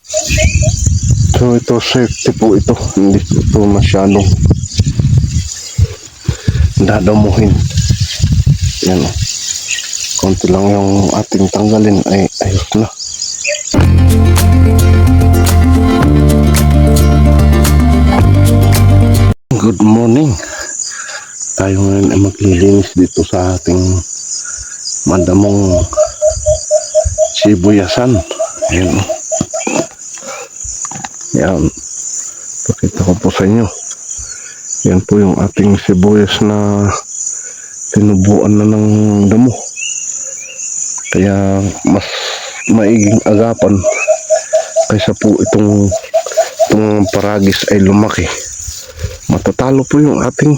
So ito safety po ito. Hindi po ito masyadong dadamuhin. Yan o. Konti lang yung ating tanggalin ay ayos na. Good morning. Tayo ngayon ay maglilinis dito sa ating madamong sibuyasan. Ayan o. Yan. Pakita ko po sa inyo. Yan po yung ating sibuyas na tinubuan na ng damo. Kaya mas maiging agapan kaysa po itong paragis ay lumaki. Matatalo po yung ating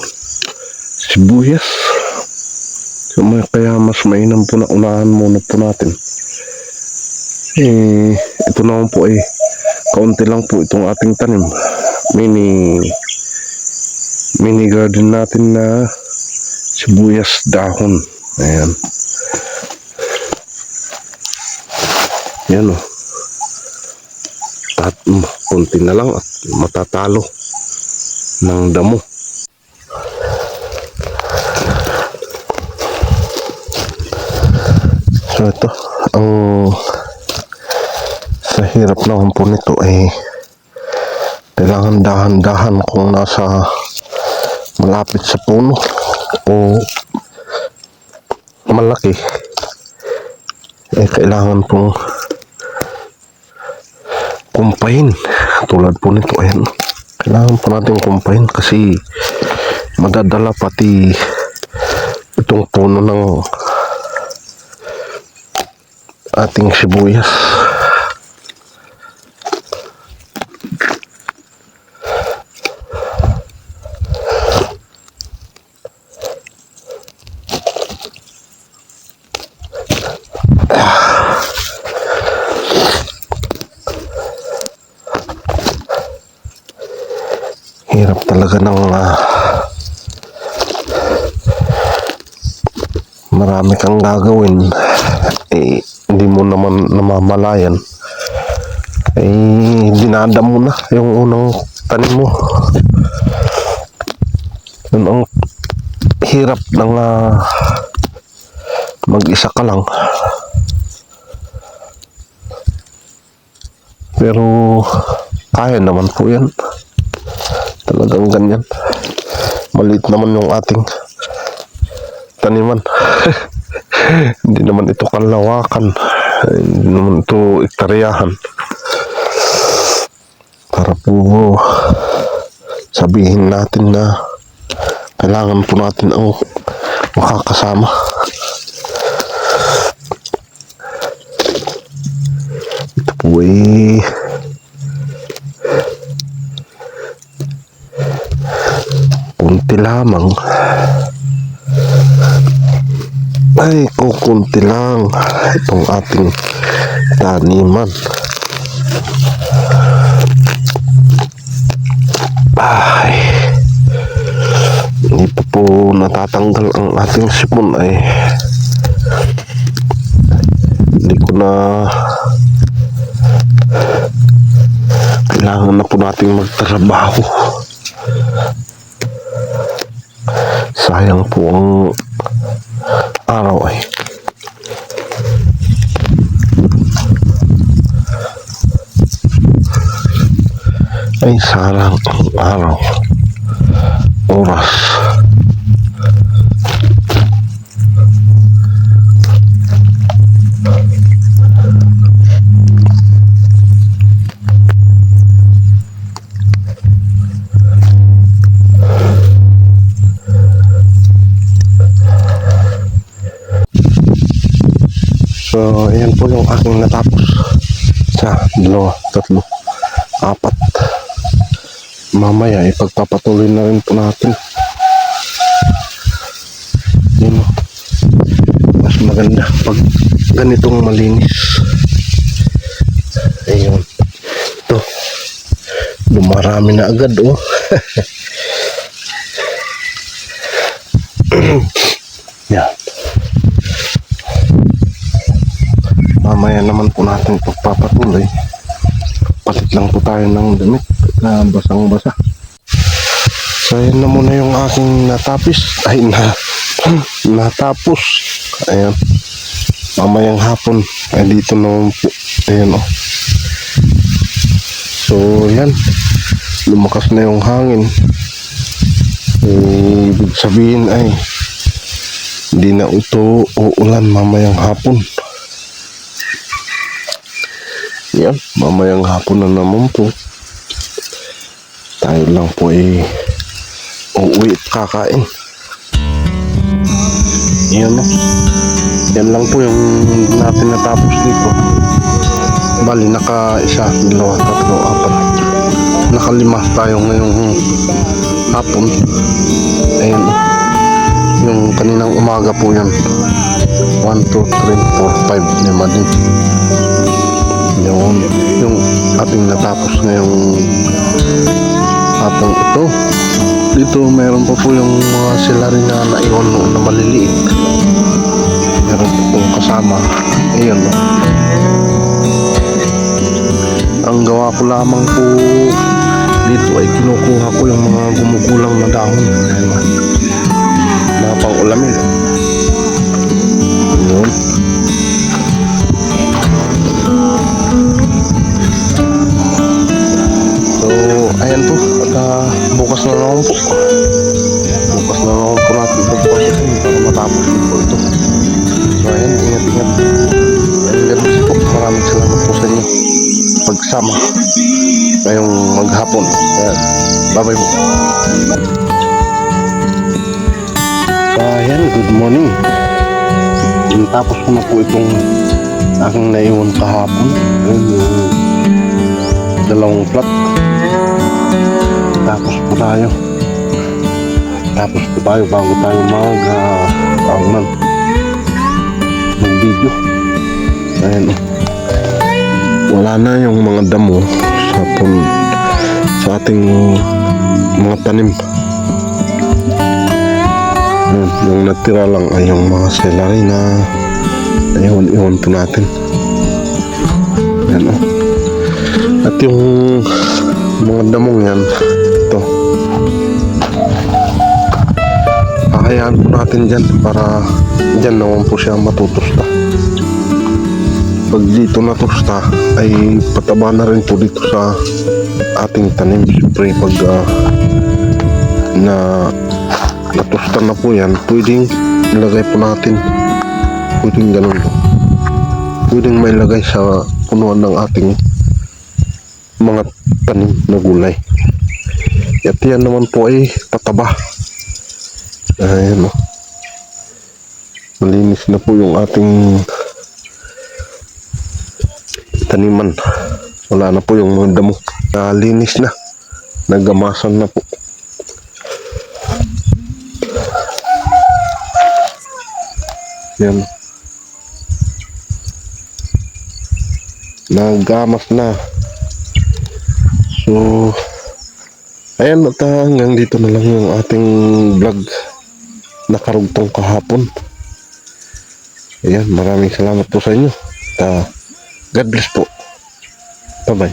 sibuyas. So, kaya mas mainam po na unahan muna po natin. Ito naman po ay kaunti lang po itong ating tanim. Mini garden natin na sibuyas dahon. Ayan. Yan o. At konti na lang at matatalo ng damo. So ito, ang sa hirap naman po nito ay kailangan dahan-dahan kung nasa malapit sa puno o malaki kailangan pong kumpahin. Tulad po nito, ayan, kailangan po natin kumpahin kasi madadala pati itong puno ng ating sibuyas. Hirap talaga ng marami kang gagawin, hindi mo naman namamalayan dinadam mo na yung unang tanim mo. Yun ang hirap ng mag-isa ka lang, pero kaya naman po yan. Talagang ganyan. Maliit naman yung ating taniman. Hindi naman ito kalawakan. Hindi naman ito ektaryahan. Para po sabihin natin na kailangan po natin ang makakasama. Ito po kunti lamang. Kukunti lang itong ating taniman. Hindi pa po natatanggal ang ating sipon hindi ko na kailangan na po nating magtrabaho. Sayang po ang araw sayang ang araw, oras. So, ayan po yung aking natapos. Isa, dalawa, tatlo, apat. Mamaya, ipagpapatuloy na rin po natin. Yun o. Mas maganda pag ganitong malinis. Ayun. Ito. Dumarami na agad o. Yan. Mamaya naman po natin pagpapatuloy. Palit lang po tayo ng damit na basang-basa. So ayan na muna yung aking natapos. Ayan. Mamayang hapon ay dito naman po. Ayan o. So yan. Lumakas na yung hangin. Ibig sabihin ay hindi na ito uulan mamayang hapon. Yan. Mamayang hapon na naman po. Tayo lang po ay uuwi at kakain. Yan o. Yan lang po yung natin natapos dito. Bali naka isa, dalawa, tatlo, apat. Nakalima tayo ngayong hapon. Ayan o. Yung kaninang umaga po yan. 1, 2, 3, 4, 5. Lima din. Yun. Yung ating natapos ngayong hapon ito. Dito meron pa po yung mga sila rin na naiwan noon na maliliit. Meron po pong kasama. Ayan o. Ang gawa ko lamang po dito ay kinukuha ko yung mga gumugulang na dahon. Ayan o. Mga pang-ulamin. Ayan. So, ayan po. At bukas na naman po. Bukas na naman po natin pagpapasukin para matapos po ito. So, ayan. Ingat-ingat. And God bless po. Maraming salamat po sa inyo. Pagsama ngayong maghapon. Ayan. Bye-bye po. Ayan. Good morning. Tapos ko na po itong aking naiwan kahapon. Ayan yung dalawang flat. Tapos po tayo bago tayo mag-video. Ayan o. Wala na yung mga damo sa ating mga tanim. Ayan, yung natira lang ay yung mga celery na iwan po natin. Ayan o. At yung mga damong yan, ito, kakayaan po natin dyan para dyan naman po siya matutusta. Pag dito natusta ay pataba na rin po dito sa ating tanim. Siyempre pag natusta na po yan, pwedeng ilagay po natin, pwedeng ganun po, pwedeng may lagay sa punuan ng ating mga tanim na gulay. At yan naman po ay tataba. Ayan o. Malinis na po yung ating taniman. Wala na po yung mga damo. Linis na. Nagamasan na po. Yan. Nagamas na. So, ayan, at hanggang dito na lang yung ating vlog na karugtong kahapon. Ayan, maraming salamat po sa inyo. God bless po. Bye-bye.